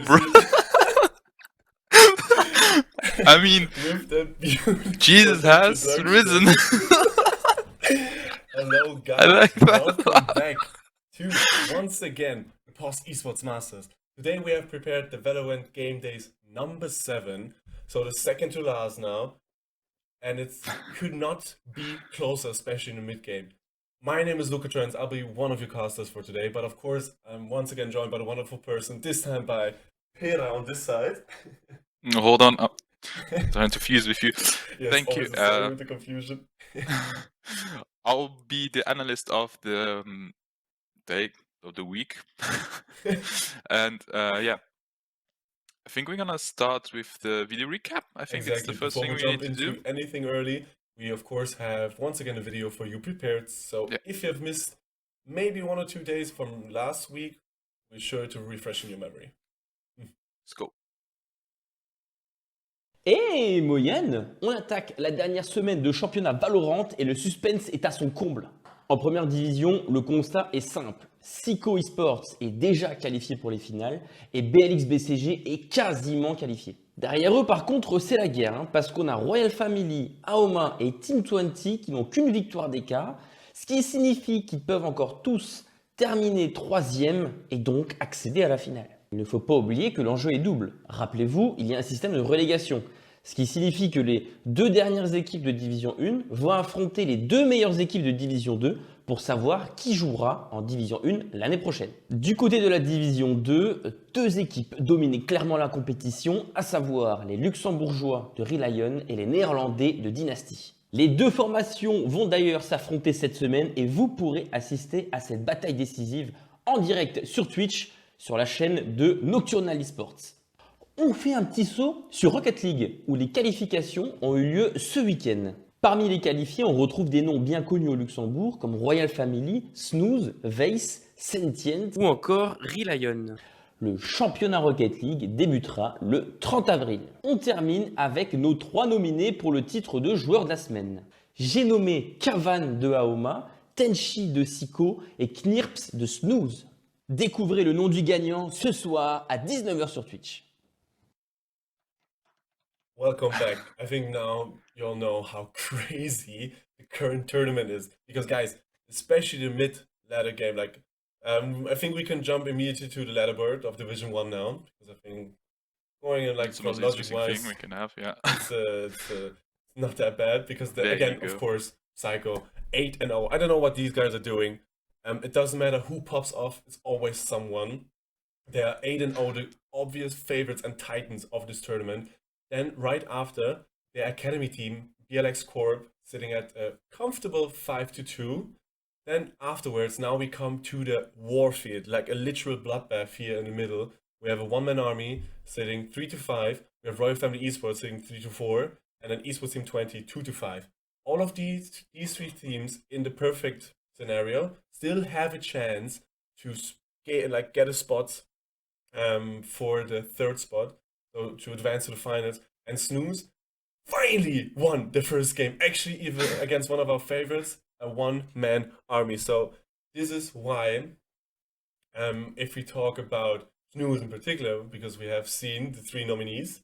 Bro. I mean, With that beautiful Jesus has introduction. risen. Hello, guys. I like that. Welcome back to, once again, the Post Esports Masters. Today we have prepared the Valorant Game Days number 7, so the second to last now, and it could not be closer, especially in the mid game. My name is Luca Trans. I'll be one of your casters for today, but of course, I'm once again joined by the wonderful person, this time by Pera on this side. Hold on. Trying to fuse with you. Yes, Thank you. sorry with the confusion. I'll be the analyst of the day of the week. And yeah, I think we're gonna start with the video recap. I think it's the first Before thing we we jump need to into do. anything early, we of course have once again a video for you prepared. So Yeah. if you have missed maybe 1 or 2 days from last week, we're sure to refresh in your memory. Let's go. Et moyenne, on attaque la dernière semaine de championnat Valorant et le suspense est à son comble. En première division, le constat est simple. Sico Esports est déjà qualifié pour les finales et BLX BCG est quasiment qualifié. Derrière eux, par contre, c'est la guerre, parce qu'on a Royal Family, Aoma et Team Twente qui n'ont qu'une victoire d'écart, ce qui signifie qu'ils peuvent encore tous terminer 3e et donc accéder à la finale. Il ne faut pas oublier que l'enjeu est double. Rappelez-vous, il y a un système de relégation, ce qui signifie que les 2 dernières équipes de Division 1 vont affronter les 2 meilleures équipes de Division 2 pour savoir qui jouera en Division 1 l'année prochaine. Du côté de la Division 2, 2 équipes dominaient clairement la compétition, à savoir les Luxembourgeois de Relion et les Néerlandais de Dynasty. Les 2 formations vont d'ailleurs s'affronter cette semaine et vous pourrez assister à cette bataille décisive en direct sur Twitch, sur la chaîne de Nocturnal Esports. On fait un petit saut sur Rocket League, où les qualifications ont eu lieu ce week-end. Parmi les qualifiés, on retrouve des noms bien connus au Luxembourg, comme Royal Family, Snooze, Weiss, Sentient ou encore Relion. Le championnat Rocket League débutera le 30 avril. On termine avec nos 3 nominés pour le titre de joueur de la semaine. J'ai nommé Kavan de Aoma, Tenchi de Sico et Knirps de Snooze. Découvrez le nom du gagnant ce soir à 19h sur Twitch. Welcome back. I think now you all know how crazy the current tournament is. Because guys, especially the mid-ladder game, like I think we can jump immediately to the ladder board of Division 1 now. Because I think going in like It's the most logic interesting wise, thing we can have, yeah. it's not that bad. Because There again, you of go. course, Psycho 8-0. I don't know what these guys are doing. It doesn't matter who pops off, it's always someone. They are 8-0, the obvious favorites and titans of this tournament. Then right after, their academy team, BLX Corp, sitting at a comfortable 5-2. Then afterwards, now we come to the warfield, like a literal bloodbath here in the middle. We have a one-man army sitting 3-5. We have Royal Family Esports sitting 3-4, and then Esports Team 20 2-5. All of these 3 teams in the perfect scenario still have a chance to get a spot for the 3rd spot, so to advance to the finals. And Snooze finally won the first game, actually even against one of our favorites, a one-man army. So this is why, if we talk about Snooze in particular, because we have seen the 3 nominees,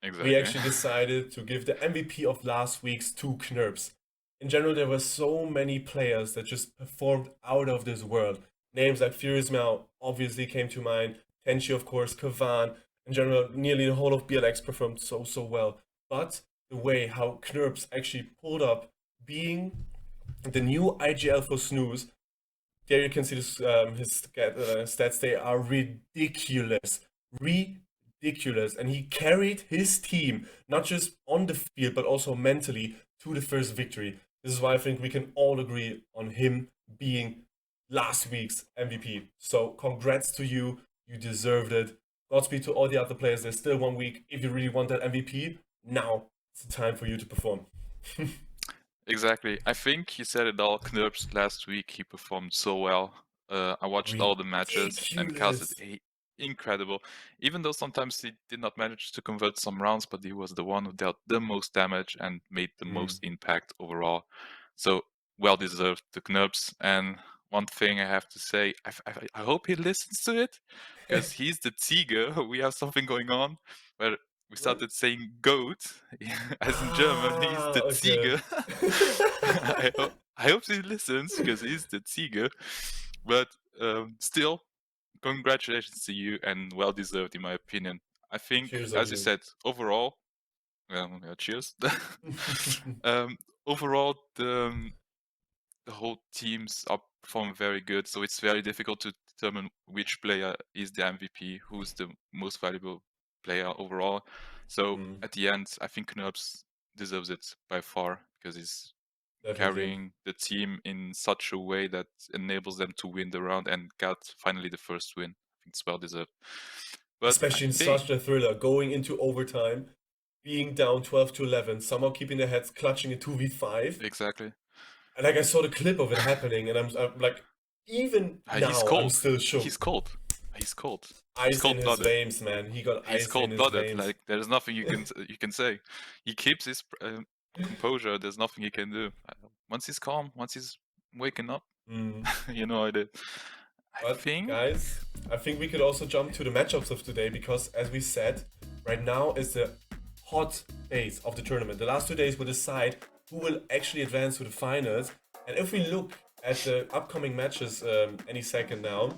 Exactly. we actually decided to give the MVP of last week's to Knirps. In general, there were so many players that just performed out of this world. Names like Furious Mel obviously came to mind. Tenchi, of course, Kavan. In general, nearly the whole of BLX performed so well. But the way how Knirps actually pulled up, being the new IGL for Snooze, there you can see this, his stats. They are ridiculous. Ridiculous. And he carried his team, not just on the field, but also mentally, to the first victory. This is why I think we can all agree on him being last week's MVP. So congrats to you. You deserved it. Godspeed to all the other players. There's still 1 week. If you really want that MVP, now it's the time for you to perform. Exactly. I think he said it all. Knirps last week, he performed so well. I watched all the matches and casted incredible. Even though sometimes he did not manage to convert some rounds, but he was the one who dealt the most damage and made the most impact overall. So well deserved to Knirps. And one thing I have to say. I hope he listens to it, because he's the Tiger. We have something going on where we started saying goat, as in German. He's the Okay. Tiger. I hope he listens, because he's the Tiger. But still, congratulations to you, and well deserved in my opinion. I think, Cheers as on you you. said, overall, cheers. Overall, the whole teams are performing very good, so it's very difficult to determine which player is the MVP, who's the most valuable player overall. So at the end, I think Knurps deserves it by far, because he's Definitely. carrying the team in such a way that enables them to win the round and got finally the first win. I think it's well deserved. But Especially I in think such a thriller, going into overtime, being down 12-11, somehow keeping their heads clutching a 2v5. exactly. And like I saw the clip of it happening, and I'm like, even He's now, I'm cold. still shook. He's cold. He's cold. Ice He's in his cold-blooded. veins, man. He got He's ice in his cold-blooded. veins. Like, there's nothing you can say. He keeps his composure. There's nothing he can do. Once he's calm, once he's waking up, you know I did. I But think guys, I think we could also jump to the matchups of today, because as we said, right now is the hot days of the tournament. The last 2 days will decide who will actually advance to the finals. And if we look at the upcoming matches any second now,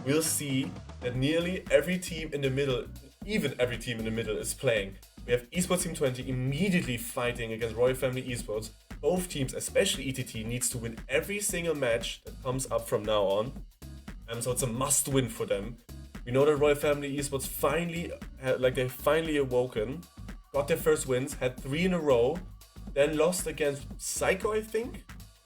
we'll see that nearly every team in the middle, even every team in the middle, is playing. We have Esports Team Twente immediately fighting against Royal Family Esports. Both teams, especially ETT, needs to win every single match that comes up from now on. So it's a must-win for them. We know that Royal Family Esports finally, they finally awoken, got their first wins, had 3 in a row, then lost against Psycho, I think,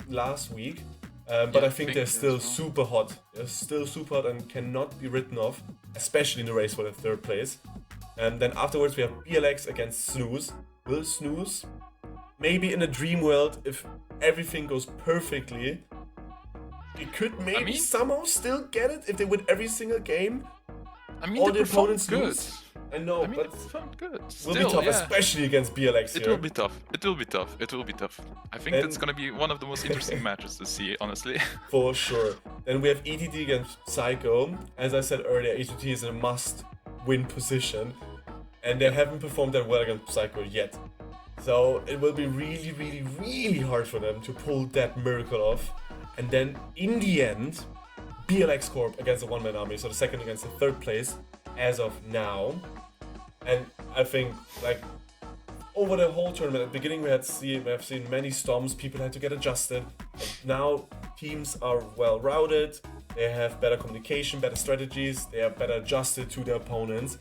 last week. But Yeah, I think they're as still well. super hot. They're still super hot and cannot be written off, especially in the race for the 3rd place. And then afterwards we have BLX against Snooze. Will Snooze, maybe in a dream world, if everything goes perfectly, they could maybe somehow still get it if they win every single game. I mean, All they the performed opponents good. lose. I know, I mean, but they performed good. will be Still, tough, yeah. especially against BLX It here. will be tough. It will be tough. It will be tough. I think Then- that's gonna be one of the most interesting matches to see, honestly. For sure. Then we have ETT against Psycho. As I said earlier, ETT is in a must-win position, and they haven't performed that well against Psycho yet. So it will be really, really, really hard for them to pull that miracle off. And then in the end, BLX Corp against the one-man army, so the second against the 3rd place as of now. And I think, like, over the whole tournament, at the beginning we have seen many storms, people had to get adjusted. And now teams are well routed, they have better communication, better strategies, they are better adjusted to their opponents.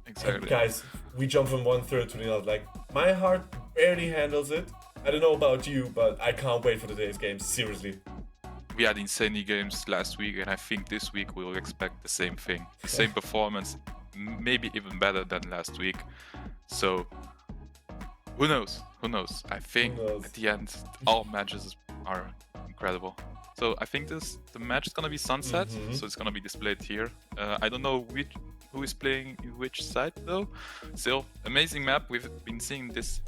Exactly. And guys, we jump from 1/3 to the other. Like, my heart barely handles it. I don't know about you, but I can't wait for today's games, seriously. We had insane games last week, and I think this week we'll expect the same thing. The same performance, maybe even better than last week. So, who knows? Who knows? I think knows? at the end, all matches are incredible. So I think the match is gonna be Sunset, so it's gonna be displayed here. I don't know who is playing which side though. Still, amazing map. We've been seeing this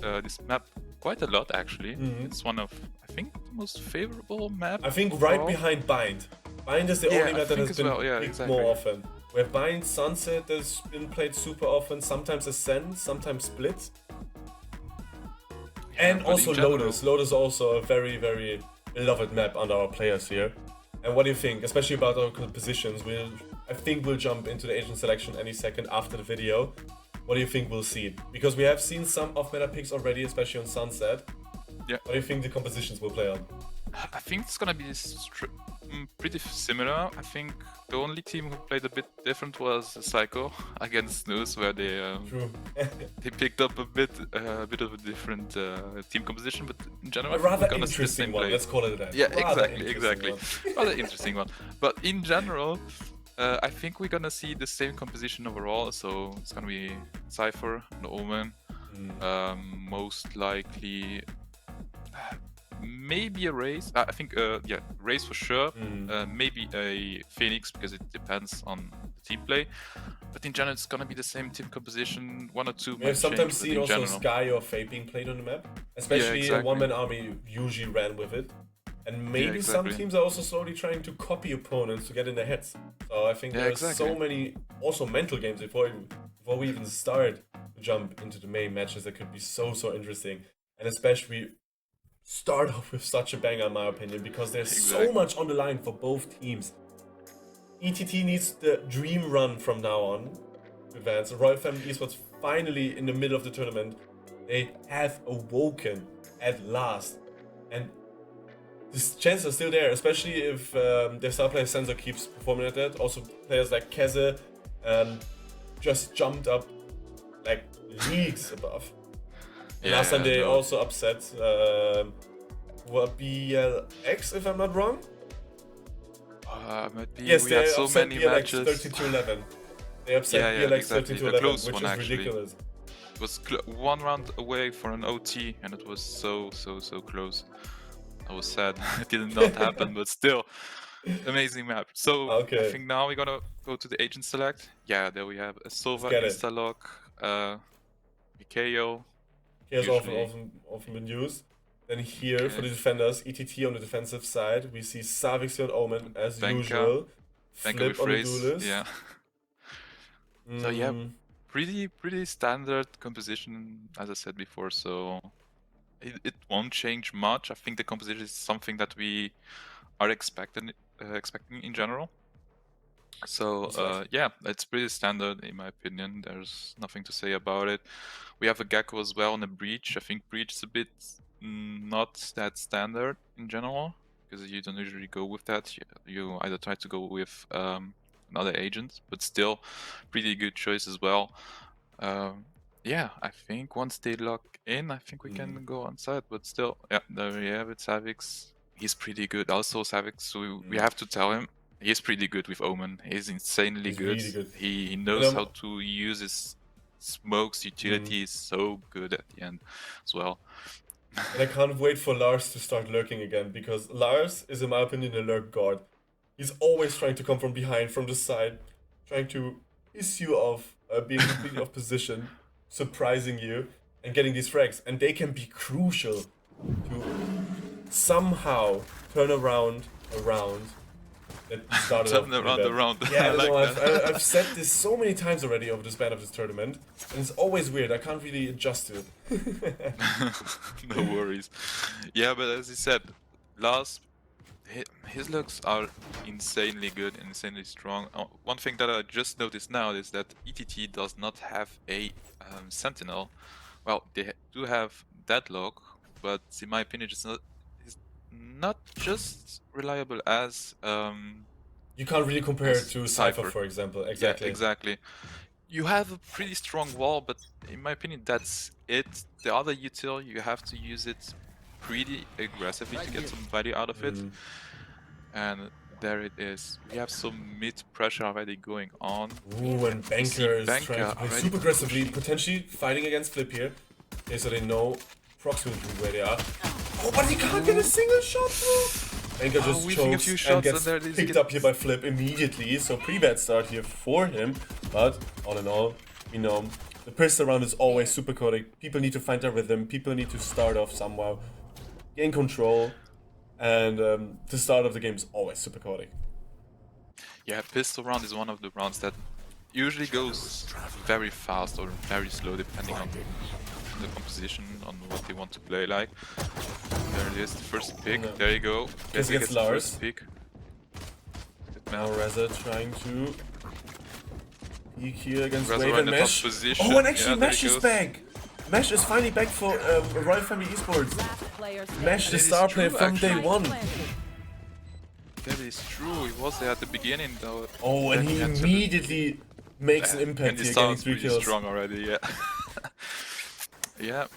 map quite a lot actually. It's one of, I think, the most favorable map. I think right overall. behind Bind. Bind is the Yeah, only I map that think has as been well, yeah, picked exactly. more often. We have Bind, Sunset that's been played super often, sometimes Ascend, sometimes Split. And but also in general- Lotus. Lotus also a very, very beloved map under our players here. And what do you think, especially about our positions? I think we'll jump into the Asian selection any second after the video. What do you think we'll see? Because we have seen some off-meta picks already, especially on Sunset. Yeah. What do you think the compositions will play on? I think it's gonna be pretty similar. I think the only team who played a bit different was Psycho against Snooze, where they True. they picked up a bit of a different team composition, but in general, A I think rather we're gonna see the interesting same one, play. let's call it that. Yeah, Rather exactly. interesting one. Rather interesting one. But in general, I think we're gonna see the same composition overall. So it's gonna be Cypher, the Omen, most likely. Maybe a Raze. I think, yeah, Raze for sure. Maybe a Phoenix, because it depends on the team play. But in general, it's gonna be the same team composition. 1 or 2 We have might sometimes change, but seen in also general. Sky or Fate being played on the map. Especially exactly. a one-man army usually ran with it. And maybe some teams are also slowly trying to copy opponents to get in their heads. So I think there's so many also mental games before we even start to jump into the main matches that could be so interesting. And especially start off with such a banger in my opinion, because there's so much on the line for both teams. ETT needs the dream run from now on to advance. Royal Family Esports finally in the middle of the tournament. They have awoken at last. And the chances are still there, especially if their star player Sensor keeps performing at that. Also, players like Keze just jumped up like leagues above. Last time they also upset BLX, if I'm not wrong. Might be. Yes, we they had so upset many BLX matches. 13-11. They upset BLX 13-11, which is ridiculous. It was one round away for an OT, and it was so close. I was sad. It did not happen, but still, amazing map. So I think now we're gonna go to the agent select. Yeah, there we have a Sova, Instalock, Mikeo. Here's often been used. Then here for the defenders, ETT on the defensive side. We see Savixion Omen as usual. Flip on the duelist. Yeah. So yeah, pretty standard composition, as I said before. So it won't change much. I think the composition is something that we are expecting in general. So yeah, it's pretty standard in my opinion. There's nothing to say about it. We have a Gecko as well and a Breach. I think Breach is a bit not that standard in general, because you don't usually go with that. You either try to go with another agent, but still pretty good choice as well. Yeah, I think once they lock in, I think we can go on site, but still, yeah, there we have it. Savix, he's pretty good. Also Savix, so we have to tell him, he's pretty good with Omen. He's insanely good. Really good. He knows how to use his smokes. Utility is so good at the end as well. And I can't wait for Lars to start lurking again, because Lars is, in my opinion, a lurk god. He's always trying to come from behind, from the side, trying to piss you off, being completely off position, surprising you, and getting these frags. And they can be crucial to somehow turn around that started around. Yeah, I know, I've said this so many times already over the span of this tournament, and it's always weird. I can't really adjust to it. No worries. Yeah, but as you said, Lars, his looks are insanely good and insanely strong. One thing that I just noticed now is that ETT does not have a Sentinel. Well, they do have Deadlock, but in my opinion, it's not just reliable as you can't really compare it to Cypher, for example. Exactly. Yeah, exactly. You have a pretty strong wall, but in my opinion, that's it. The other util, you have to use it pretty aggressively to get some value out of it. And there it is. We have some mid pressure already going on. Ooh, and Banker is trying to play super aggressively, potentially fighting against Flip here. Okay, so they know approximately where they are. Oh, but he can't get a single shot through! Banker just chokes and gets picked up here by Flip immediately. So pre-bad start here for him. But all in all, we know the pistol round is always super chaotic. People need to find their rhythm. People need to start off somehow, gain control. And the start of the game is always super chaotic. Yeah, pistol round is one of the rounds that usually goes very fast or very slow depending on the composition, on what they want to play like. There it is, the first pick. No. There you go. Guess gets Lars. First pick. Now Reza trying to peek here against Wave and Mesh. Oh, and actually Mesh is back! Mesh is finally back for Royal Family Esports. Mesh, the star player from day one. That is true, he was there at the beginning though. Oh, and he immediately makes an impact here, getting 3 kills. Strong already, yeah. Yeah,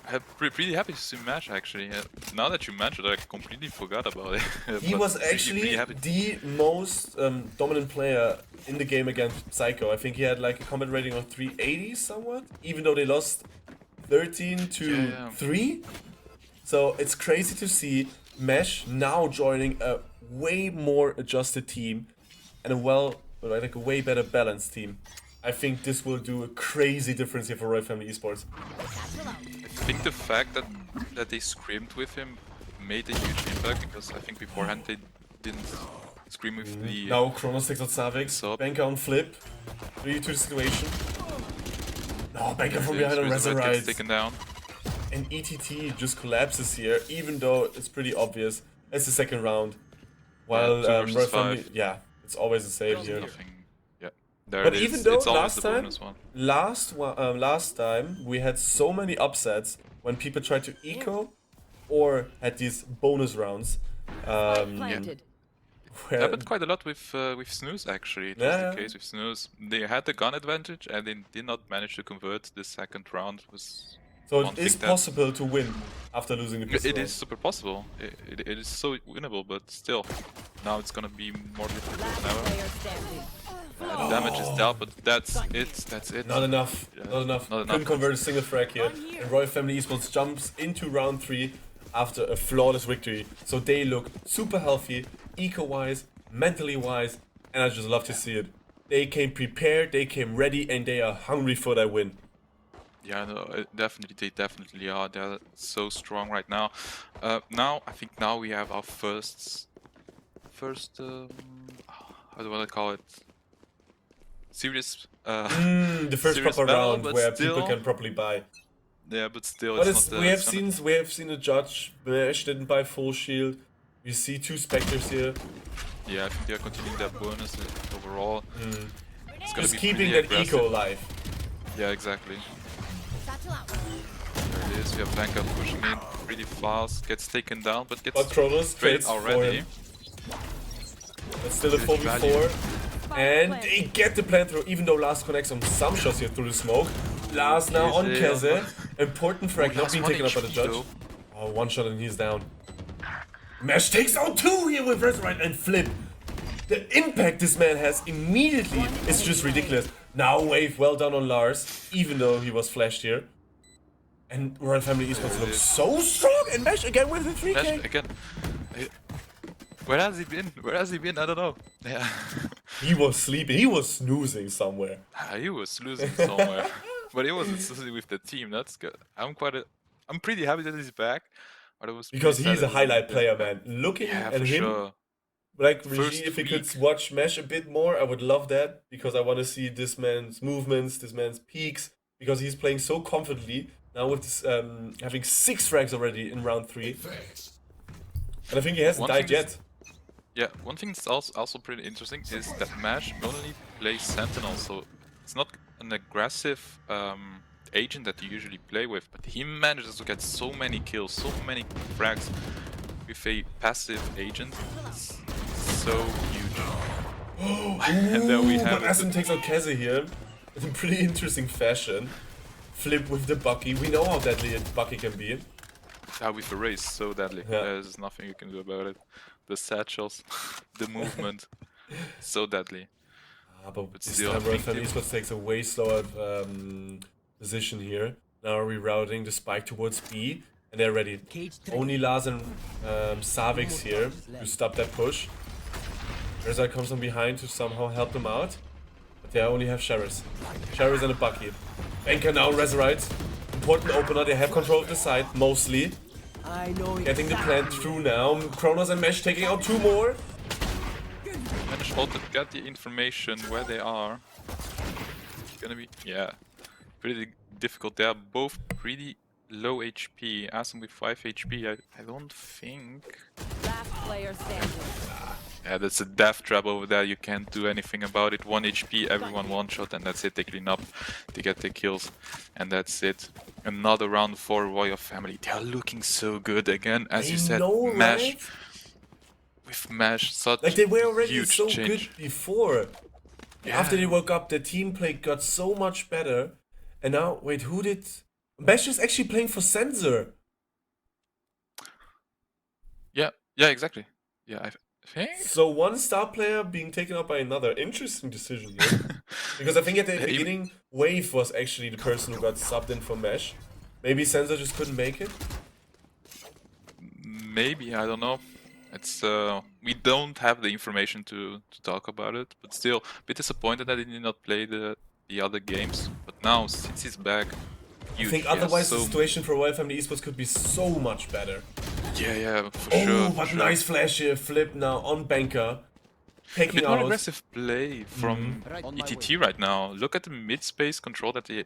I'm pretty happy to see Mesh actually. Now that you mentioned it, I completely forgot about it. He was actually the most dominant player in the game against Psycho. I think he had like a combat rating of 380 somewhat, even though they lost 13-3. So it's crazy to see Mesh now joining a way more adjusted team and a way better balanced team. I think this will do a crazy difference here for Royal Family Esports. I think the fact that they scrimmed with him made a huge impact because I think beforehand they didn't scream with the. Now Kronos takes out Savix. Sub. Banker on flip. 3-2 situation. No, Banker from There behind on it is, Resurrect gets Resurrect. taken down. And ETT just collapses here, even though it's pretty obvious. It's the second round. While Yeah, 2 versus Royal Family, 5. yeah, it's always a save here. Nothing. Yeah, there But it is. even though it's always last the time, bonus one. last time we had so many upsets when people tried to eco or had these bonus rounds. Planted. Where Happened quite a lot with Snooze actually. It was Yeah. the case with Snooze. They had the gun advantage and they did not manage to convert the second round. Was so one it is thing that- possible to win after losing the pistol. It is super possible. It is so winnable, but still, now it's gonna be more difficult Last than ever. player standing. Damage is dealt, but that's it. That's it. Not enough. Yeah, Not enough. not enough. Couldn't convert a single frag here. I'm here. And Royal Family Esports jumps into round 3 after a flawless victory. So they look super healthy, eco-wise, mentally-wise, and I just love to see it. They came prepared, they came ready, and they are hungry for that win. Yeah, no, they definitely are. They're so strong right now. Now I think now we have our first, how do I call it? Serious. The first Serious proper battle, round but where still- people can properly buy. Yeah, but still, But it's it's, not. we have it's seen not- a judge. Mesh didn't buy full shield. We see 2 specters here. Yeah, I think they're continuing their bonus overall. It's gonna Just be keeping pretty that aggressive. eco alive. Yeah, exactly. Satchel out. There it is. We have Blanca pushing in pretty fast. Gets taken down, but gets But Kronos traded trades for already. him. It's still a Good 4v4. value. And they get the plant through, even though Lars connects some shots here through the smoke. Lars now on Keze. Keze. Important frag, not Lars being one taken up by the HP judge. though. Oh, 1 shot and he's down. Mesh takes out 2 here with Resurrect and Flip. The impact this man has immediately is just ridiculous. Now Wave well done on Lars, even though he was flashed here. And Royal Family Esports looks so strong, and Mesh again with the 3k. Mesh again. Where has he been? Where has he been? I don't know. Yeah. He was sleeping, he was snoozing somewhere. He was losing somewhere, but he wasn't losing with the team. That's good. I'm pretty happy that he's back. But it was Because pretty he's sad a that highlight he- player, man. Looking Yeah, at for him, sure. like First Regie, if you could week. watch Mesh a bit more, I would love that. Because I want to see this man's movements, this man's peaks. Because he's playing so confidently. Now with this, having 6 frags already in round 3. And I think he hasn't One died thing yet. Yeah, one thing that's also pretty interesting is that Mash only plays Sentinel, so it's not an aggressive agent that you usually play with, but he manages to get so many kills, so many frags with a passive agent. It's so huge. And there we have But it. Aston takes out Keze here in a pretty interesting fashion. Flip with the Bucky. We know how deadly a Bucky can be. How with the race, so deadly. Yeah. There's nothing you can do about it. The satchels, the movement, so deadly. But But this still, time I Royal think Family they- Esports takes a way slower position here. Now rerouting the spike towards B, and they're ready. Only Lars and Savix here to stop that push. Rezar comes from behind to somehow help them out, but they only have Sheriff. Sheriff and a Bucky. Banker now Resurrect. Important opener, they have control of the side, mostly. I know Getting the plant through now. Kronos and Mesh taking out 2 more. Manage all to get the information where they are. Gonna be, yeah, pretty difficult. They are both pretty low HP. Aston with 5 HP, I don't think. Last player standing. Yeah, that's a death trap over there. You can't do anything about it. 1 HP, everyone 1 shot, and that's it. They clean up, they get the kills, and that's it. Another round for Royal Family. They are looking so good again, as you I said. know, Mash right? with Mash, such Like they were already huge so change. good before. Yeah. After they woke up, the team play got so much better. And now, wait, who did... Mesh is actually playing for Sensor. Yeah, exactly. Yeah, I think. So one star player being taken out by another. Interesting decision here. Because I think at the Yeah, even- beginning, Wave was actually the person who got subbed in for Mesh. Maybe Sensor just couldn't make it. Maybe, I don't know. It's we don't have the information to talk about it, but still a bit disappointed that he did not play the other games. But now since he's back, I huge. think He has otherwise the so- situation for Royal Family Esports could be so much better. Yeah, for Oh, sure. but nice flash here. Flip now on Banker. A Taking bit more out. aggressive play from ETT right now. Look at the mid space control that they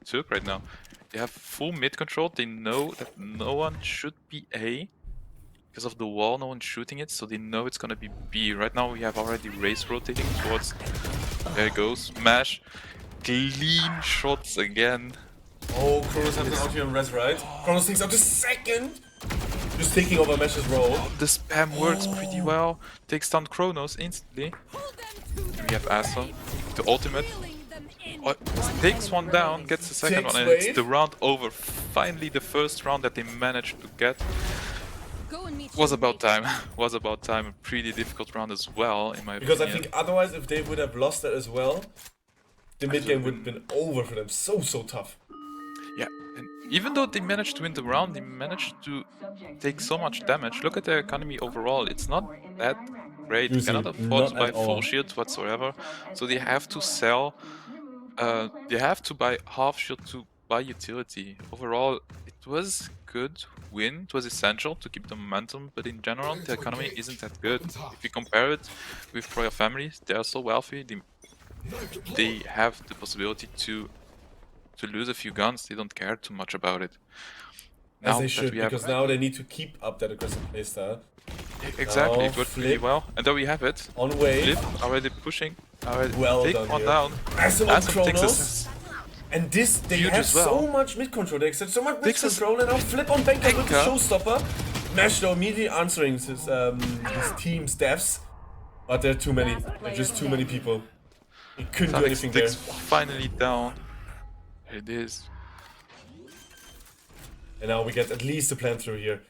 took right now. They have full mid control. They know that no one should be A because of the wall. No one's shooting it, so they know it's gonna be B. Right now we have already Race rotating towards. There it goes. Mash. Clean shots again. Oh, Kronos has an out here on res, right? Kronos takes out the second. Just taking over Mesh's role. The spam works pretty well. Takes down Kronos instantly. We have Asa. The ultimate. Takes one down, gets the second Takes one, and it's wave. the round over. Finally, the first round that they managed to get. Was about time. Was about time. A pretty difficult round as well, in my Because I opinion. think otherwise, if they would have lost that as well, the mid game would have been over for them. So tough. Yeah, and even though they managed to win the round, they managed to take so much damage. Look at their economy overall. It's not that great. They Seriously, cannot afford not to buy at all. full shield whatsoever. So they have to sell. They have to buy half shield to buy utility. Overall, it was good win. It was essential to keep the momentum, but in general, the economy isn't that good. If you compare it with Royal families, they are so wealthy. They have the possibility to lose a few guns. They don't care too much about it. As Now they that should, we have because now they need to keep up that aggressive playstyle. exactly, Now it worked pretty Flip. well, and there we have it. On wave. Flip already pushing, already Well take done one here. down. Massive on Asum takes Kronos. And this, they Huge have as well. so much mid control. They extend so much mid Takes us- control, and now Flip on Banker with the Banker. showstopper. Mash though immediately answering his team's deaths, but there are too many. There are just too many people. He couldn't do Savix anything there. takes finally down. There it is. And now we get at least a plan through here.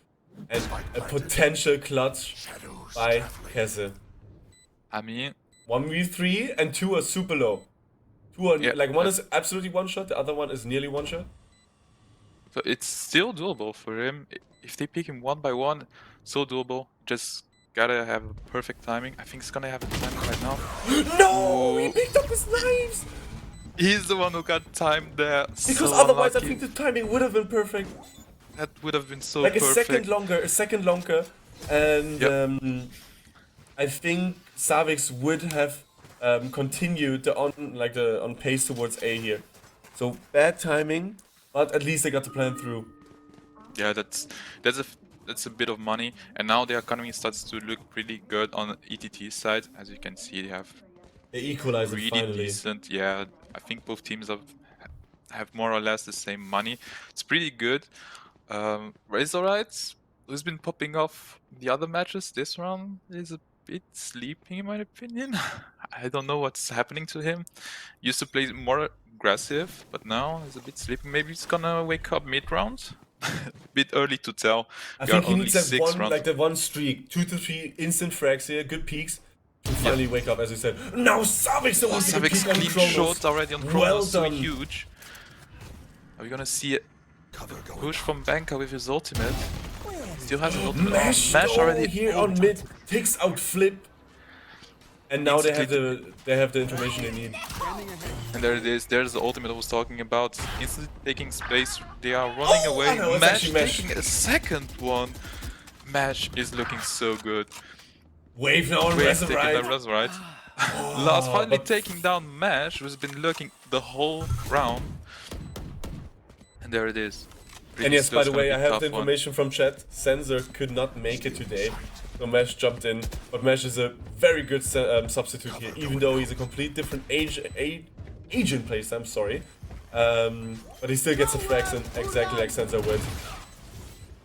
And a potential clutch by Kesse. I mean, 1v3 and 2 are super low. 2 are, Yeah, like one that's- is absolutely one shot, the other one is nearly one shot. so it's still doable for him. If they pick him one by one, so doable. Just gotta have a perfect timing. I think he's gonna have a timing right now. No! He picked up his knives! He's the one who got timed there. Because so otherwise I unlucky. think the timing would have been perfect. That would have been so Like a perfect. second longer. And Yep. I think Savix would have continued the on pace towards A here. So bad timing, but at least they got the plan through. Yeah, that's a bit of money, and now the economy starts to look pretty good on ETT's side. As you can see, they have They equalized it really finally. decent. Yeah, I think both teams have more or less the same money. It's pretty good. Razorite, who's been popping off the other matches this round, is a bit sleepy in my opinion. I don't know what's happening to him. Used to play more aggressive, but now he's a bit sleepy. Maybe he's gonna wake up mid-round. Bit early to tell. I We are think he only needs that 6 one, rounds. like that one streak, 2 to 3 instant frags here, good peaks, to finally wake up, as you said. Now Savix the one to Savix peek on clean Kronos. shots already on Kronos, Well so done. huge. Are we gonna see a push from Banka with his ultimate? Still has his ultimate. Mash, Mash already here on mid, takes out Flip. And now they have the information they need. And there it is, there's the ultimate I was talking about. Instantly taking space, they are running Oh, away. no, it's Mash actually Mash. taking a second one. Mash is looking so good. Wave now on Wave taking that Resurrect. Resurrect. Last finally but- taking down Mash, who's been lurking the whole round. And there it is. And yes, Still by the gonna way, be I a have tough the one. information from chat. Sensor could not make it today, so Mesh jumped in. But Mesh is a very good substitute here, even though he's a complete different agent place. I'm sorry, but he still gets the frags in exactly like Sensor would.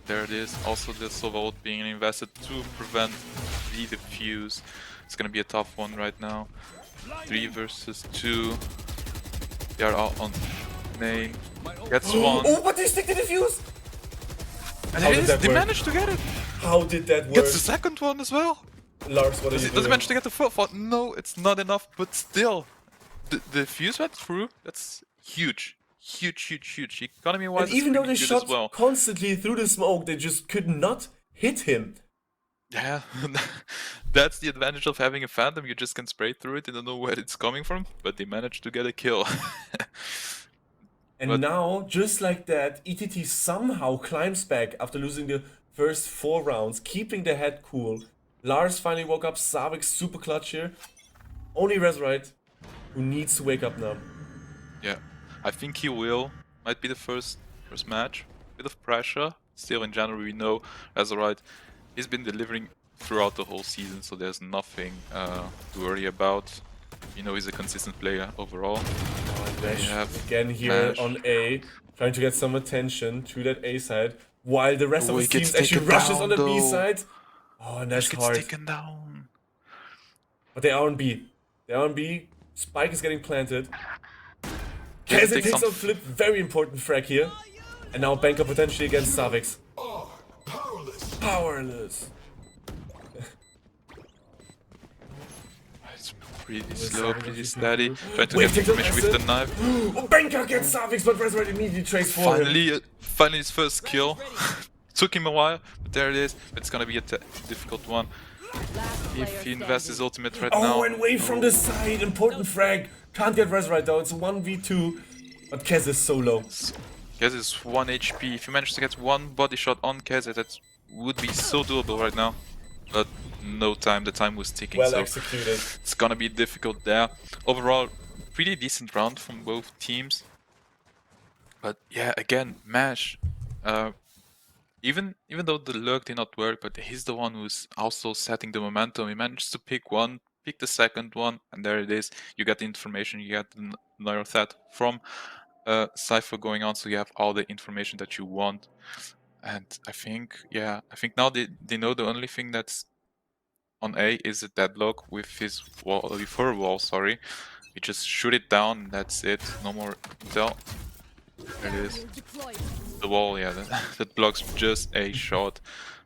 There it is. Also the Silver ult being invested to prevent the defuse. It's gonna be a tough one right now. 3 versus 2. They are all on main. Gets one. Oh, but they stick the defuse. And How it did is. that They work? managed to get it. How did that work? Gets the second one as well. Lars, what are Does you it doing? manage to get the fourth one? No, it's not enough. But still, the fuse went through. That's huge. Huge. Economy-wise, And even though they good shot as well. constantly through the smoke, they just could not hit him. Yeah, that's the advantage of having a Phantom. You just can spray through it and don't know where it's coming from. But they managed to get a kill. And But- now, just like that, ETT somehow climbs back after losing the first 4 rounds, keeping their head cool. Lars finally woke up. Savik super clutch here. Only Resurrect who needs to wake up now. Yeah, I think he will. Might be the first match. Bit of pressure. Still in January we know Azerite. He's been delivering throughout the whole season, so there's nothing to worry about. You know, he's a consistent player overall. Nash again here Nash. on A, trying to get some attention to that A side, while the rest of he his gets team actually taken rushes down, on the B though. side. Oh, and that's Nash gets hard. taken down. But they are on B. They are on B. Spike is getting planted. Keze Keze takes takes some- on Flip. Very important frag here. And now Banker potentially against Savix. Powerless. It's pretty slow, pretty steady. Trying to Wait, get takes on information with the acid. knife. Oh, Banker gets Savix, but Resurrect immediately trades for him. Finally his first kill. Took him a while, but there it is. It's gonna be a difficult one. Last player If he invests his standing. ultimate right Oh, now. and away from the side. Important frag. Can't get Resurrect though. It's a 1v2. But Kez is so low. Keze is 1 HP. If you manage to get one body shot on Keze, that would be so doable right now. But no time, the time was ticking, Well so executed. it's gonna be difficult there. Overall, pretty decent round from both teams. But yeah, again, Mash, even though the lurk did not work, but he's the one who's also setting the momentum. He managed to pick one, pick the second one, and there it is. You get the information, you get the neural set from Cypher going on, so you have all the information that you want. And I think now they know the only thing that's on A is a deadlock with his wall, with her wall, sorry. You just shoot it down, and that's it. No more intel. There it is. The wall, yeah, that blocks just a shot.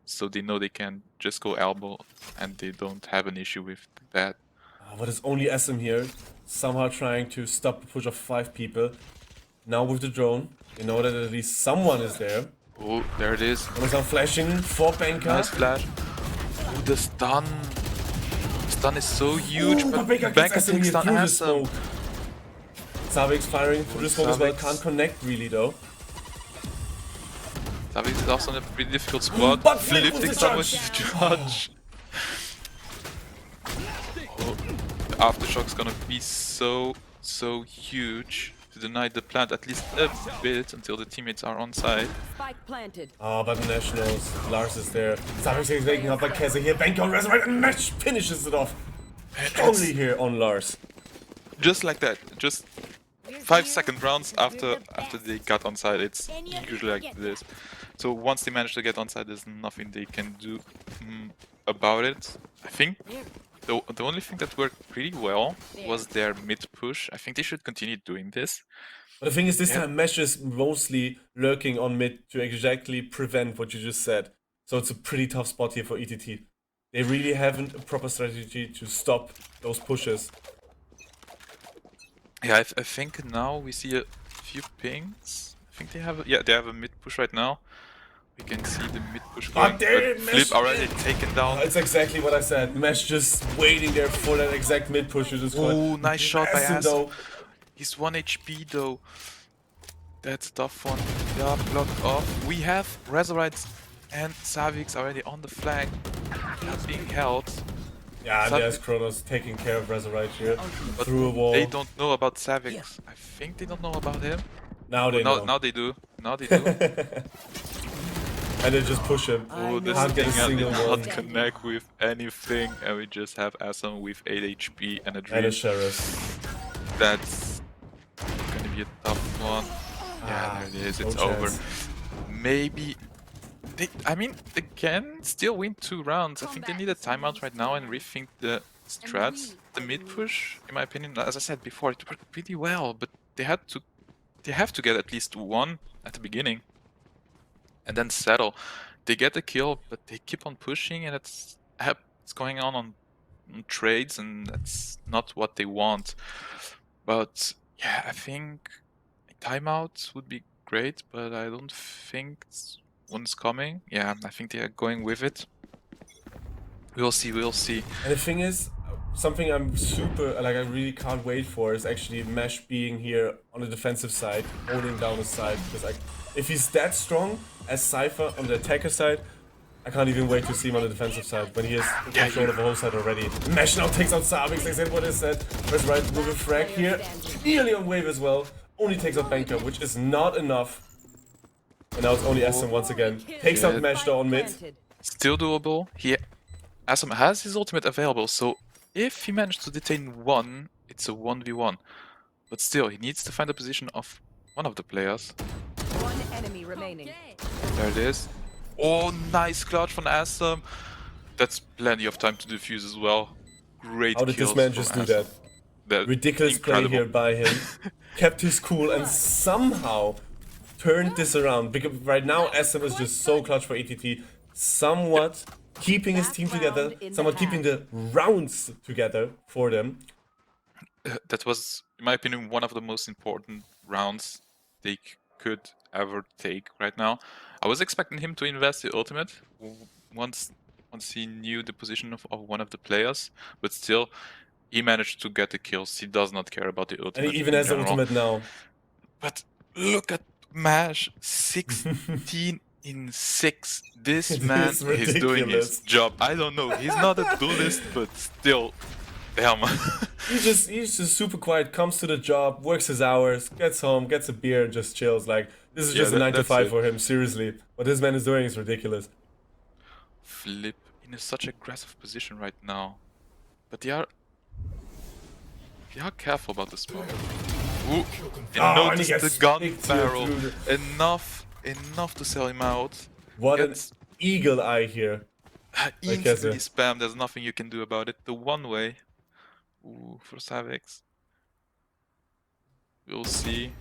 So they know they can just go elbow, and they don't have an issue with that. But it's only SM here. Somehow trying to stop the push of 5 people. Now with the drone, they know that at least someone is there. Oh, there it is. Amazon flashing for Banker. Nice flash. Oh, the stun. Stun is so huge, Ooh, but Banker Banker gets SM takes here down through the Asum. smoke. Savix firing through the smoke as well. Savix. Can't connect really though. Savix is also in a pretty difficult spot. But Flip Flip with the takes down with judge. the judge. Oh, the aftershock's gonna be so huge to deny the plant at least a bit until the teammates are on side. Spike planted. Oh, but Nash knows. Lars is there. Savix is waking up by Keza here. Banker on Resurrect and Nash finishes it off. Strongly here on Lars. Just like that, just 5-second rounds after they got on side. It's usually like this. So once they manage to get on side, there's nothing they can do about it. I think the only thing that worked pretty well was their mid push. I think they should continue doing this. But the thing is, this time Mesh is mostly lurking on mid to exactly prevent what you just said. So it's a pretty tough spot here for ETT. They really haven't a proper strategy to stop those pushes. Yeah, I think now we see a few pings. I think they have they have a mid push right now. We can see the mid push going, But there, but Mesh- Flip already taken down. It's exactly what I said. Mesh just waiting there for that exact mid push you just Oh, nice shot by Acid, Acid. though. He's 1 HP though. That's a tough one. Yeah, blocked off. We have Resurrites and Savix already on the flank. Not being held. Yeah, Sav- there's Kronos taking care of Resurrect here. But Through a wall. they don't know about Savix. I think they don't know about him. Now they know. Now they do. Now they do. And they just push him. Oh, this Can't get a thing did single not one. connect with anything, and we just have Asam with 8 HP and a And dream. a Sheriff. That's gonna be a tough one. Yeah, there it is. no It's over. chance. Maybe they can still win 2 rounds. I think they need a timeout right now and rethink the strats. The mid push, in my opinion, as I said before, it worked pretty well, but they have to get at least 1 at the beginning and then settle. They get the kill, but they keep on pushing, and it's going on trades, and that's not what they want. But yeah, I think a timeout would be great, but I don't think one's coming. Yeah, I think they are going with it. We'll see. And the thing is, something I'm I really can't wait for is actually Mesh being here on the defensive side, holding down the side. Because if he's that strong as Cypher on the attacker side, I can't even wait to see him on the defensive side when he has control of the whole side already. Mesh now takes out Savix, like what is that? Press right with a frag here. Nearly on wave as well. Only takes out Banker, which is not enough. And now it's only SM once again. Takes out Mesh though on mid. Planted. Still doable. Asum has his ultimate available, so if he managed to detain one, it's a 1v1. But still, he needs to find the position of one of the players. One enemy remaining. There it is. Oh, nice clutch from Asum. That's plenty of time to defuse as well. Great How did this kills man from just do Asum. that? Ridiculous incredible. play here by him. Kept his cool and somehow turned this around. Because right now SM is just so clutch for ETT. Somewhat keeping his team together. Somewhat keeping the rounds together for them. That was, in my opinion, one of the most important rounds they could ever take right now. I was expecting him to invest the ultimate once he knew the position of one of the players, but still, he managed to get the kills. He does not care about the ultimate. And he even in has the general. ultimate now. But look at Mash, 16 in 6. This It man is is doing his ridiculous. job. I don't know, he's not a duelist, but still, damn. He's just super quiet, comes to the job, works his hours, gets home, gets a beer, and just chills. Like, this is Yeah, just a 9 to that's 5 it. for him, seriously. What this man is doing is ridiculous. Flip in such aggressive position right now, but they are careful about the smoke. Ooh, and Oh, and he notice gets the gun picked here barrel. through Enough to sell him out. What an Gets eagle eye here. instantly spam. There's nothing you can do about it. The one way. Ooh, for Savix. We'll see.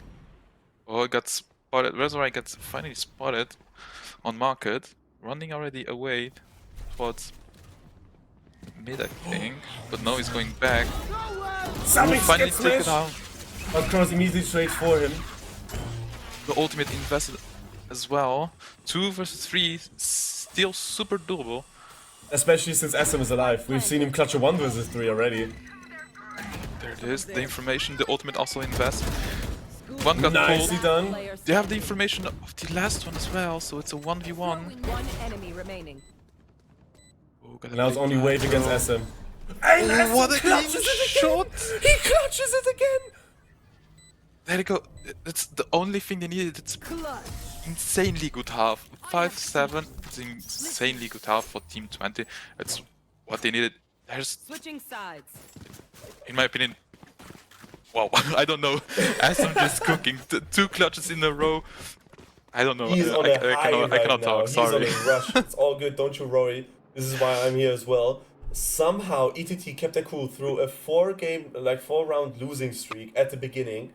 Oh, it got spotted. Resurrect gets finally spotted on market. Running already away towards mid, I think. But now he's going back. Savix Finally gets taken smashed. out. But Cross immediately trades for him. The ultimate invested as well. 2 versus 3, still super doable. Especially since SM is alive. We've seen him clutch a 1 versus 3 already. There it is, the information. The ultimate also invests. One got Nicely pulled. done. Player They have the information of the last one as well, so it's a 1v1. One enemy remaining. Oh, got a And now it's big only blind wave against throw. SM. And SM What a clean clutches it again! shot! He clutches it again! There you go. It's the only thing they needed. It's Clutch. insanely good half. 5-7. It's insanely good half for Team Twente. It's what they needed. There's, Switching sides. in my opinion, wow, I don't know. SM just cooking. 2 clutches in a row. I don't know. He's on I a high cannot, right I cannot now. talk. He's Sorry. on a rush. It's all good, don't you worry. This is why I'm here as well. Somehow ETT kept their cool through a 4-round losing streak at the beginning.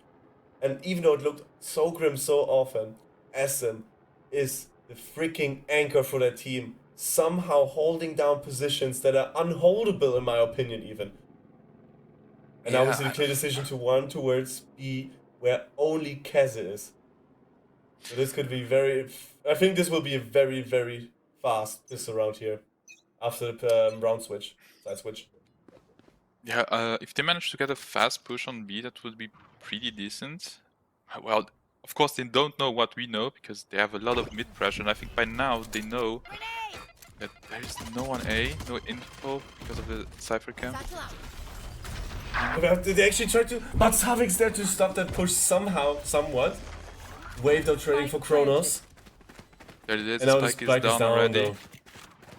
And even though it looked so grim so often, SM is the freaking anchor for their team. Somehow holding down positions that are unholdable in my opinion even. And now we see the clear decision to run towards B, where only Keze is. So this could be I think this will be a very, very fast piss around here. After the round switch, side switch. Yeah, if they manage to get a fast push on B, that would be pretty decent. Well, of course they don't know what we know, because they have a lot of mid pressure, and I think by now they know that there is no one A, no info, because of the Cypher camp. They actually tried to... But Savix there to stop that push somehow, somewhat. Wave though trading for Kronos. There it is, And now the the spike is down already. though.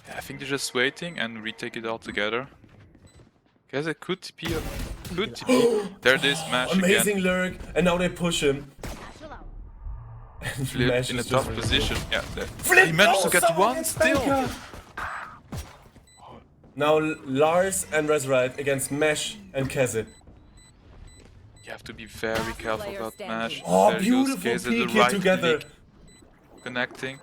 Yeah, I think they're just waiting and retake it all together. Guess it could TP up. Could TP. There it is, Mash Amazing again. lurk, and now they push him. Flip Mash in a is tough just really position. Yeah, Flip! he managed to Oh, get someone one gets still. Banker. Now Lars and Resurrect against Mesh and Keze. You have to be very careful player about standing. Mash. Oh, There he goes, beautiful Keze, peek the here right together. click, connecting.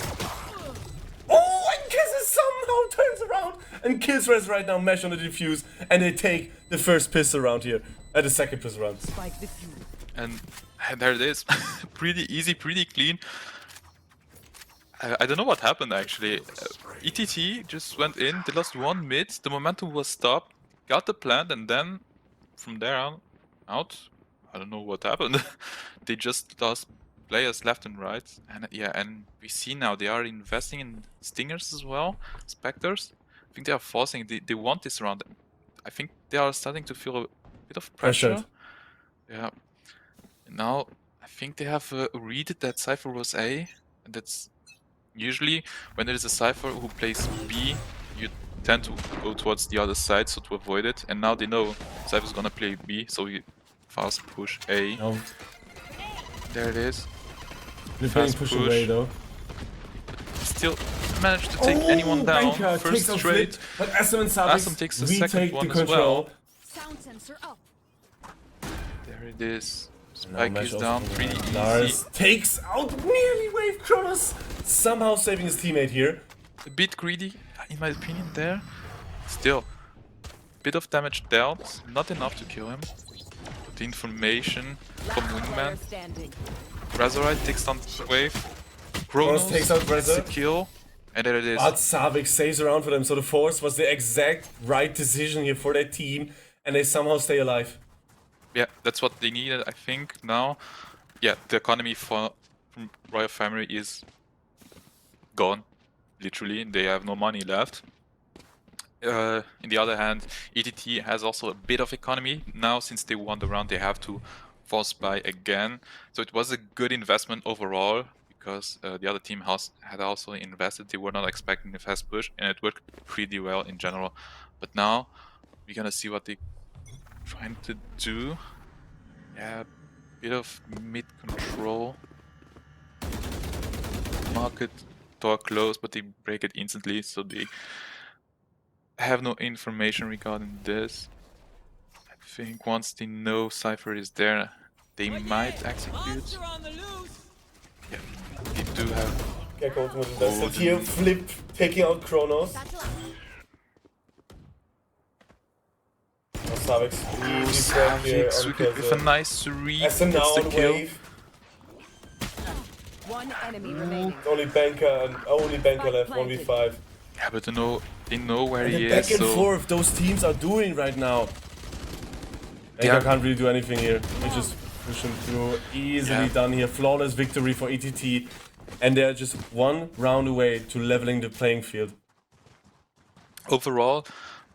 Oh, and Keze somehow turns around and kills Resurrect now Mesh on the defuse, and they take the first piss around here. The second piss around. Spike defused. And there it is. Pretty easy, pretty clean. I don't know what happened actually. ETT just went in, they lost 1 mid, the momentum was stopped, got the plant, and then from there on out, I don't know what happened. They just lost players left and right, and yeah, and we see now they are investing in Stingers as well, Spectres. I think they are forcing. They want this round. I think they are starting to feel a bit of pressure. Pressured. Yeah. And now I think they have read that Cypher was A, and that's usually when there is a Cypher who plays B, you tend to go towards the other side so to avoid it. And now they know Cypher's gonna play B, so we fast push A. No, There it is. they're being Fast pushed push. away though. Still managed to take anyone down. Banker First takes out straight. Flip, but Asum and Asum Savix takes the second retake one the as control. well. Sound sensor up. There it is. Now Spike Mesh is also down coming pretty out. easy. Lars takes out nearly Wave Kronos, somehow saving his teammate here. A bit greedy, in my opinion, there. Still, bit of damage dealt, not enough to kill him. The information from Last Wingman. player standing. Razorite takes down the wave. Kronos Kronos takes out gets the Razor. kill. And there it is. But Savix saves around for them, so the force was the exact right decision here for their team, and they somehow stay alive. Yeah, that's what they needed, I think, now. Yeah, the economy from Royal Family is gone. Literally, they have no money left. In the other hand, ETT has also a bit of economy. Now, since they won the round, they have to force buy again. So it was a good investment overall, because the other team had also invested. They were not expecting the fast push, and it worked pretty well in general. But now, we're gonna see what they trying to do. Yeah, bit of mid control. Market door closed, but they break it instantly, so they have no information regarding this. I think once they know Cypher is there, they might execute. Yeah, they do have. Gecko ultimate invested the- here. Flip taking out Kronos. Savix easy frag here on Savix with a Kaiser. nice read. Asum now gets the on kill. wave. One enemy remaining. Only Banker left, 1v5. Yeah, but they know where And he then back is, and so forth those teams are doing right now. They Banker are- can't really do anything here. They just push him through. Easily Yeah. done here. Flawless victory for ETT. And they're just one round away to leveling the playing field. overall,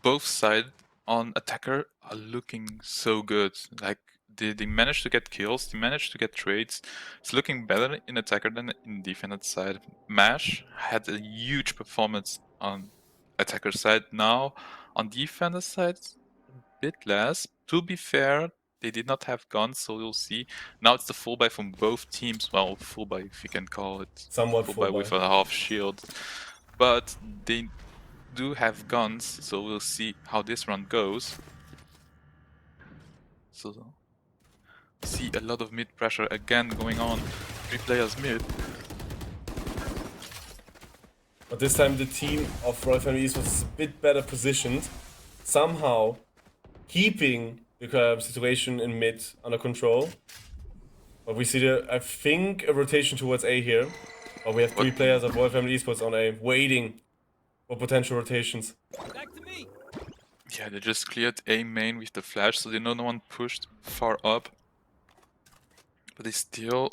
both sides on attacker are looking so good. Like they managed to get kills, they managed to get trades. It's looking better in attacker than in defender side. Mash had a huge performance on attacker side. Now on defender side, a bit less. To be fair, they did not have guns, so we'll see. Now it's the full buy from both teams. Well, full buy if you can call it. Somewhat Full full buy buy. with a half shield. But they do have guns, so we'll see how this run goes. So see a lot of mid pressure again going on. 3 players mid. But this time the team of Royal Family Esports is a bit better positioned. Somehow keeping the situation in mid under control. But we see I think, a rotation towards A here. But we have 3 players of Royal Family Esports on A, waiting for potential rotations. Yeah, they just cleared A main with the flash, so they know no one pushed far up. But they still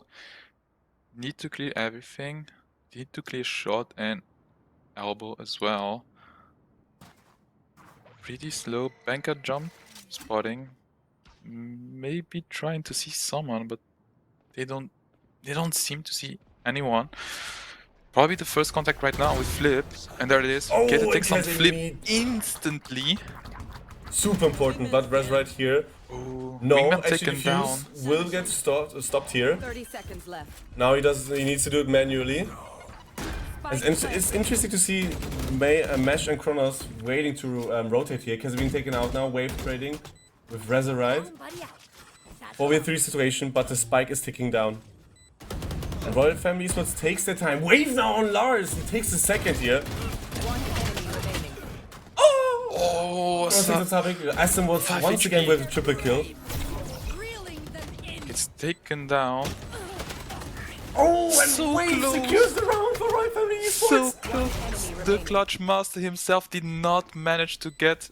need to clear everything. They need to clear shot and elbow as well. Pretty slow. Banker jump spotting. Maybe trying to see someone, but they don't seem to see anyone. Probably the first contact right now with Flip, and there it is. Oh, Keta it takes on has a Flip lead. instantly. Super important, but Res right here. Oh, No, Wingman actually taken down. Fuse will get stopped here. 30 seconds left. Now he needs to do it manually. Spike It's interesting to see Mesh and Kronos waiting to rotate here. Because being taken out now, wave trading with Razorite. 4v3 situation, but the spike is ticking down. And Royal Family Esports takes their time. Wave now on Lars! He takes the second here. One enemy remaining. Oh, Asum was once again with a triple kill. it's taken down. Oh, and So Wave close. secures the round for Royal Family So Esports! close. The Clutch Master himself did not manage to get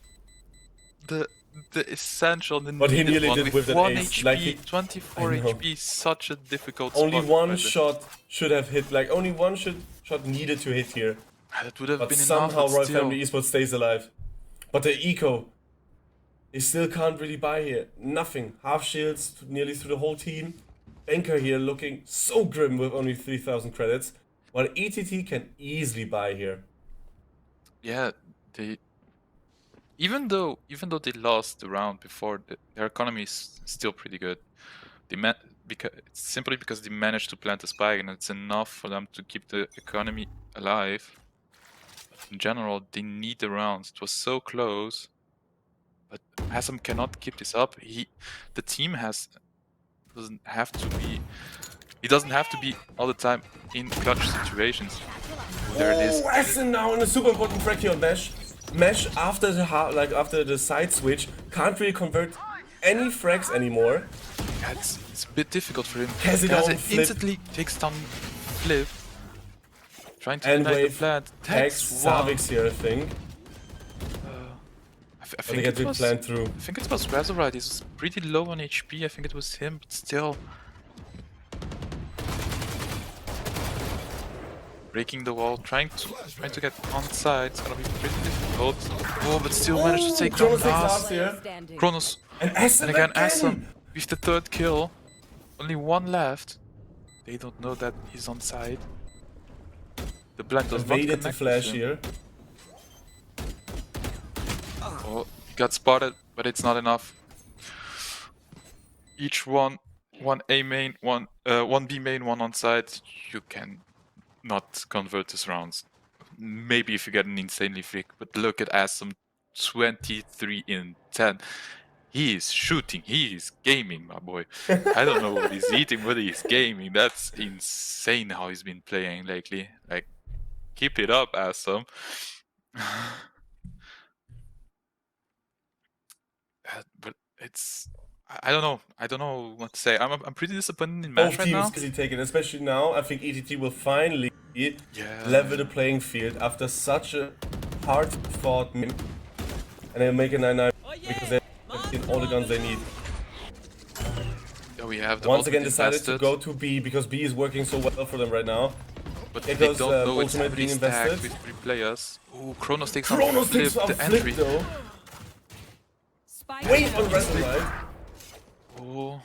the the essential, the What he needed nearly one did with that 1 ace, HP, like he- 24 I know. HP, such a difficult Only spot one right there. shot should have hit, like only one shot needed to hit here. That would have But been somehow enough, Royal but still. Family Esports stays alive. But the eco, they still can't really buy here. Nothing. Half shields nearly through the whole team. Banker here looking so grim with only 3,000 credits. While ETT can easily buy here. Yeah, they even though they lost the round before, their economy is still pretty good. Simply because they managed to plant a spike, and it's enough for them to keep the economy alive. But in general, they need the rounds. It was so close, but Asam cannot keep this up. The team doesn't have to be. He doesn't have to be all the time in clutch situations. Oh, there it is. Oh, Essen now in a super important frag here on Mesh. Mesh after after the side switch can't really convert any frags anymore. Yeah, it's a bit difficult for him. Kaze down, Kaze flip. instantly takes down flip, trying to And deny the wave plant. tags Savix here, I think. I But they think get it the was. plant through. I think it was Razorite. He's pretty low on HP. I think it was him, but still. Breaking the wall, trying to get on side. It's gonna be pretty difficult. Oh, but still managed to take down Kronos takes last. last here. Standing. Kronos. And Essen And again, Assam with the third kill. Only one left. They don't know that he's on side. The blend does not Evaded connect the with flash him. here. Oh, he got spotted, but it's not enough. Each one A main, one B main, one on side. You can not convert these rounds. Maybe if you get an insanely flick, but look at Assam, 23 in 10. He is shooting, he is gaming, my boy. I don't know what he's eating, but he's gaming. That's insane how he's been playing lately. Like, keep it up, Assam. But it's I don't know. I don't know what to say. I'm pretty disappointed in match Both right teams now. easily taken, especially now. I think ETT will finally Yeah. level the playing field after such a hard-fought game. And they'll make a 9-9 because they have all the guns they need. Yeah, we have the Once again ultimate decided to invested, go to B because B is working so well for them right now. but There they goes, don't know it's ultimate heavily being stacked invested. with 3 players. Oh, Kronos takes on Kronos flip, takes out the flip entry. though. Spike Wait on down. Razorite. Oh,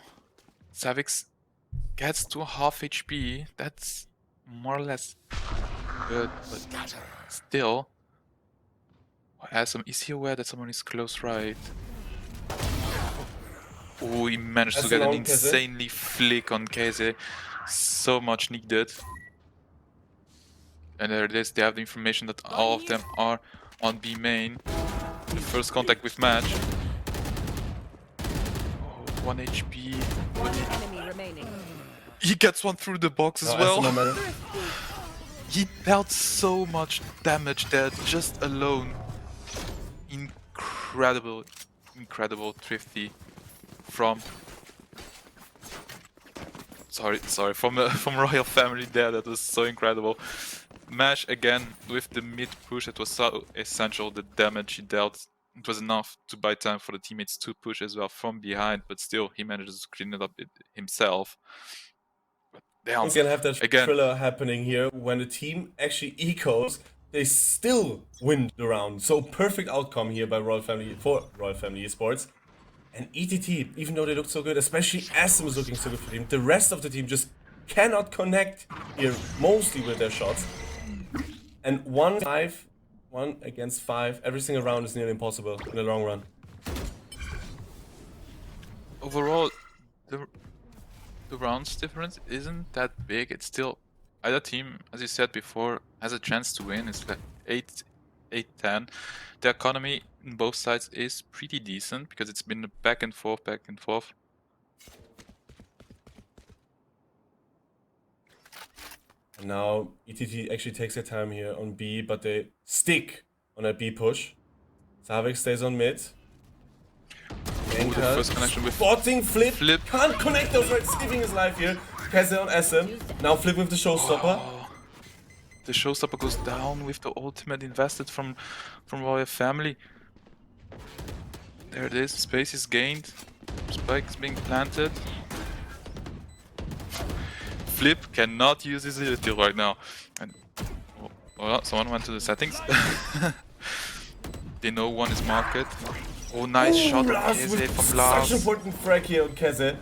Savix gets to half HP. That's more or less good, but still. Is he aware that someone is close right? Oh, he managed to That's get an long, Kaze. insanely flick on Kaze. So much needed. And there it is, they have the information that all of them are on B main. The first contact with match. Oh, 1 HP. One enemy remaining. He gets one through the box as Oh, well. Essen no matter. He dealt so much damage there just alone. Incredible, incredible thrifty from. Sorry, from Royal Family there. That was so incredible. Mash again with the mid push. It was so essential. The damage he dealt. It was enough to buy time for the teammates to push as well from behind, but still he manages to clean it up himself. But damn, He's gonna have that again. thriller happening here when the team actually ecos. They still win the round. So perfect outcome here by Royal Family Esports. And ETT, even though they look so good, especially Assam is looking so good for them, the rest of the team just cannot connect here, mostly with their shots. And 1 against 5, every single round is nearly impossible in the long run. Overall, the rounds difference isn't that big. It's still either team, as you said before, has a chance to win. It's like 8-10. The economy in both sides is pretty decent because it's been back and forth. And now ETT actually takes their time here on B, but they stick on a B push. Savik stays on mid. Ooh, the first connection with Spotting flip. Flip. Can't connect those right, saving his life here. Kaze on SM. Now flip with the showstopper. the showstopper goes down with the ultimate invested from Royal Family. There it is. Space is gained. Spike is being planted. Flip cannot use his ability right now. And oh, someone went to the settings. They know one is market. Oh, nice shot on Lars Keze with from such Lars. important frag here on Keze.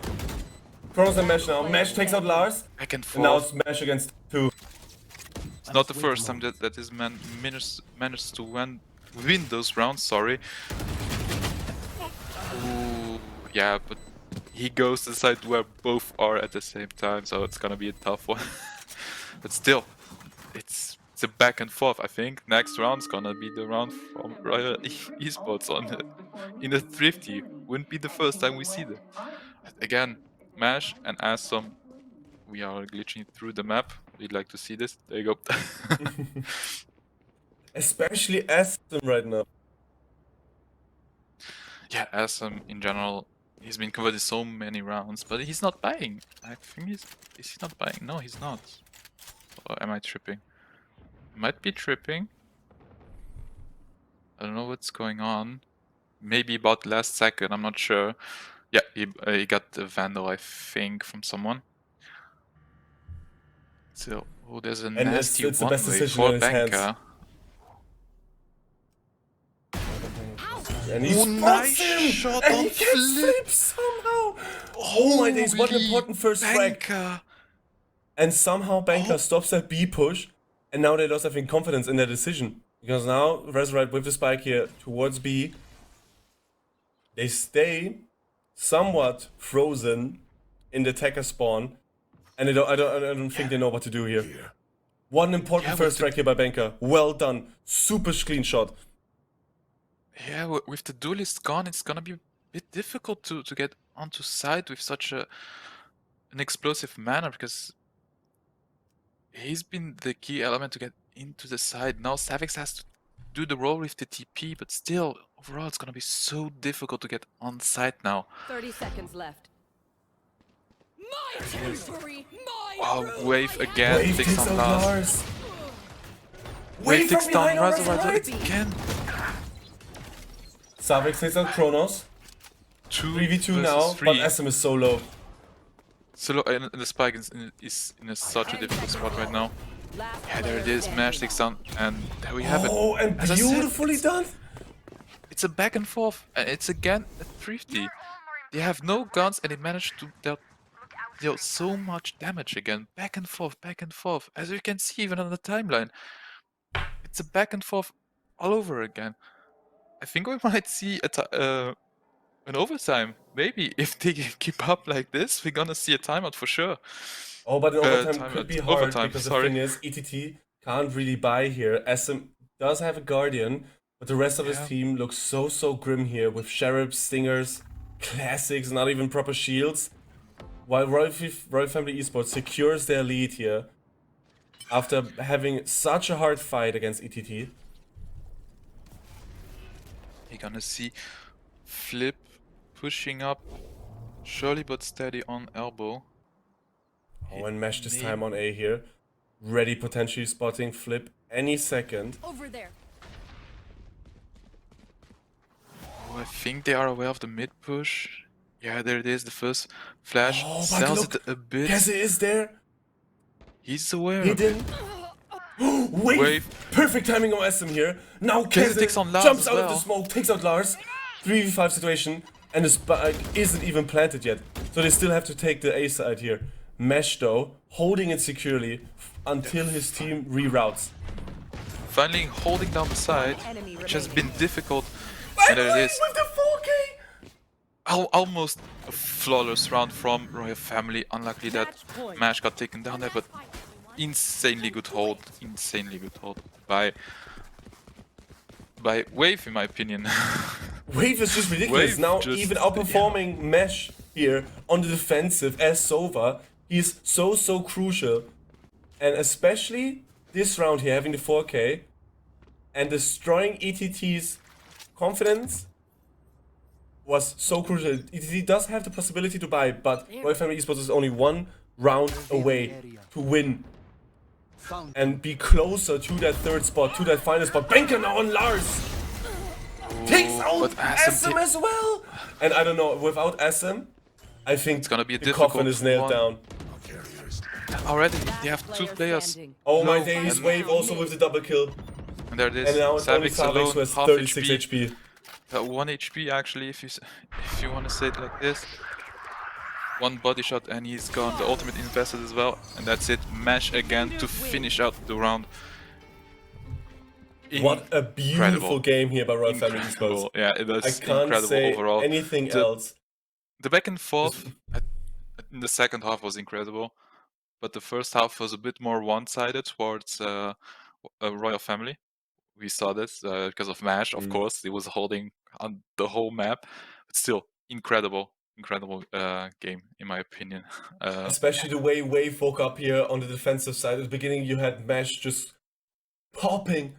Chronos and Mesh now. Mesh takes out Lars. Back and And now forth. it's Mesh against 2. It's not the first time that this man managed to win those rounds. Sorry. Ooh, yeah, but he goes to the side where both are at the same time, so it's gonna be a tough one. But still, it's a back and forth. I think next round's gonna be the round from Royal Esports in the Thrifty. Wouldn't be the first time we see them. Again, Mash and Asom, we are glitching through the map. We'd like to see this. There you go. Especially Aston right now. Yeah, Asom in general, he's been covered in so many rounds, but he's not buying. I think is he not buying? No, he's not. Or am I tripping? Might be tripping. I don't know what's going on. Maybe about last second, I'm not sure. Yeah, he got the Vandal, I think, from someone. So, oh, there's a nasty it's the best one-way decision for in his hands. Banker. And he's Oh, nice shot and on he can flip somehow. Oh my days, what an Holy important first frag. Banker. And somehow Banker stops that B push, and now they lost, I think, confidence in their decision. Because now Resurrect with the spike here towards B, they stay somewhat frozen in the attacker spawn, and I don't think they know what to do here. What an important first frag here by Banker. Well done. Super clean shot. Yeah, with the duelist gone, it's gonna be a bit difficult to get onto side with such an explosive manner, because he's been the key element to get into the side. Now Savix has to do the role with the TP, but still, overall, it's gonna be so difficult to get on side now. 30 seconds left. My territory, my Wow, road. Wave again, Wave takes takes on out Lars. Lars. Wave takes from down behind on Reservoir Resurrect. again. Savix takes out Chronos. 3v2 now, but SM is so low. Solo and the spike is in such a difficult spot right now. Yeah, there it is. Mash takes down, and there we have it. Oh, and As I said, beautifully done. It's a back and forth, and it's again a thrifty. They have no guns, and they manage to deal so much damage again. Back and forth, as you can see even on the timeline. It's a back and forth all over again. I think we might see an overtime. Maybe if they keep up like this, we're gonna see a timeout for sure. Oh, but an overtime could be hard overtime, because sorry. the thing is, ETT can't really buy here. SM does have a Guardian, but the rest of his team looks so grim here with Sheriffs, Stingers, Classics, not even proper shields. While Royal Family Esports secures their lead here after having such a hard fight against ETT. You're gonna see Flip pushing up, surely but steady on elbow. Oh, and Mesh this time on A here. Ready, potentially spotting Flip any second. Over there. Oh, I think they are aware of the mid push. Yeah, there it is, the first flash. Oh, but Sells look, it a bit. Keze is there. He's aware. Hidden. Wave. Perfect timing on SM here. Now Keze Keze takes on Lars jumps as out of the well. smoke, takes out Lars. 3v5 situation, and the spike isn't even planted yet. So they still have to take the A side here. Mesh though, holding it securely until his team reroutes. Finally holding down the side, Enemy which has remaining. been difficult. And there it is. With the 4K! Almost a flawless round from Royal Family. Unlucky that Match point. Mash got taken down there, but insanely good hold by Wave, in my opinion. Wave is just ridiculous. Wave Now just- even outperforming Mesh here on the defensive as Sova. He's so crucial. And especially this round here, having the 4K and destroying ETT's confidence was so crucial. ETT does have the possibility to buy, but Royal Family Esports is only one round away to win and be closer to that third spot, to that final spot. Banker now on Lars! Takes Ooh, out but SM as well! And I don't know, without SM, I think It's gonna be a the coffin difficult is nailed one. down. Already, Last they have two player players. standing. Oh my No, days, and- Wave also with the double kill. And there it is. And now it's only Savix Savix alone, who has half 36 HP. HP. 1 HP actually, if you want to say it like this. One body shot and he's gone. The ultimate invested as well, and that's it. Mash again to finish out the round. What a beautiful Incredible. game here by Royal Family Incredible. Esports. Yeah, it was I can't incredible say overall. anything The- else. The back and forth in the second half was incredible, but the first half was a bit more one-sided towards Royal Family. We saw this because of Mash, of course. He was holding on the whole map, but still incredible game in my opinion. Especially the way Wave woke up here on the defensive side. At the beginning, you had Mesh just popping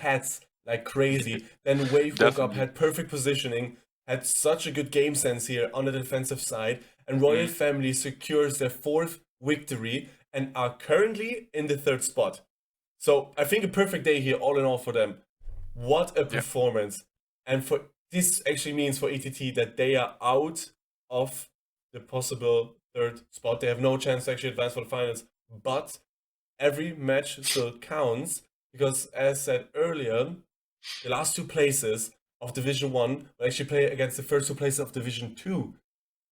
heads like crazy. Then Wave woke up, Definitely. had perfect positioning, had such a good game sense here on the defensive side. And Royal Family secures their 4th victory and are currently in the 3rd spot. So I think a perfect day here, all in all, for them. What a performance! And for this actually means for ETT that they are out of the possible 3rd spot. They have no chance to actually advance for the finals. But every match still counts because, as said earlier, the last 2 places of Division 1 will actually play against the first 2 places of Division 2.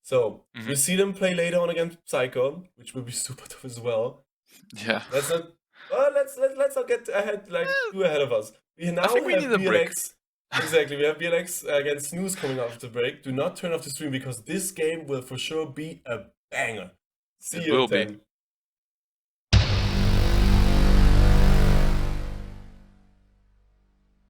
So we'll see them play later on against Psycho, which will be super tough as well. Yeah. Let's not get ahead, like too ahead of us. We now think we have need a break. BLX. Exactly, we have BLX against Snooze coming out of the break. Do not turn off the stream because this game will for sure be a banger. See It you will then. be.